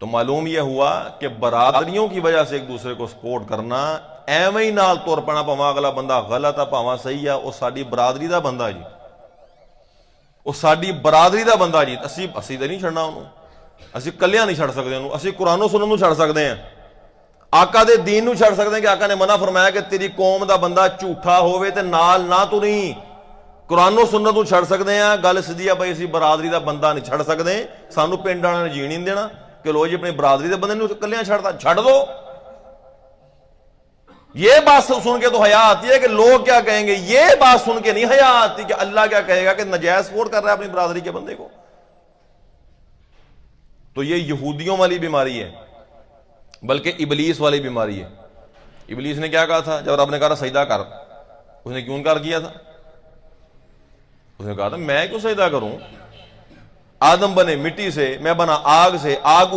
تو معلوم یہ ہوا کہ برادریوں کی وجہ سے ایک دوسرے کو سپورٹ کرنا ایویں ہی نال تر پنا، پاواں اگلا بندہ غلط ہے پاواں صحیح ہے، وہ ساری برادری دا بندہ جی، وہ ساری برادری دا بندہ جی، اسی تے نہیں چھڑنا انہوں، اسی کلیاں نہیں چھڑ سکتے انہوں، اسی قرآن و سنت نوں چھڑ سکتے ہیں، آقا دے دین نوں چھڑ سکتے ہیں کہ آقا نے منع فرمایا کہ تیری قوم دا بندہ جھوٹا ہوئے تے نال نہ تو نہیں، قرآن و سنت نوں چھڑ سکتے ہیں، گل سیدھی ہے بھائی اسی برادری دا بندہ نہیں چھڑ سکتے، سانو پنڈ والے نے جین نہیں دینا کہ لو جی اپنی برادری دے بندے نوں کلیاں چھڑ دو۔ یہ بات سن کے تو حیا آتی ہے کہ لوگ کیا کہیں گے، یہ بات سن کے نہیں حیا آتی کہ اللہ کیا کہے گا کہ نجائز سپورٹ کر رہا ہے اپنی برادری کے بندے کو۔ تو یہ یہودیوں والی بیماری ہے، بلکہ ابلیس والی بیماری ہے۔ ابلیس نے کیا کہا تھا جب رب نے کہا سجدہ کر، اس نے کیوں انکار کیا تھا؟ اس نے کہا تھا میں کیوں سجدہ کروں، آدم بنے مٹی سے، میں بنا آگ سے، آگ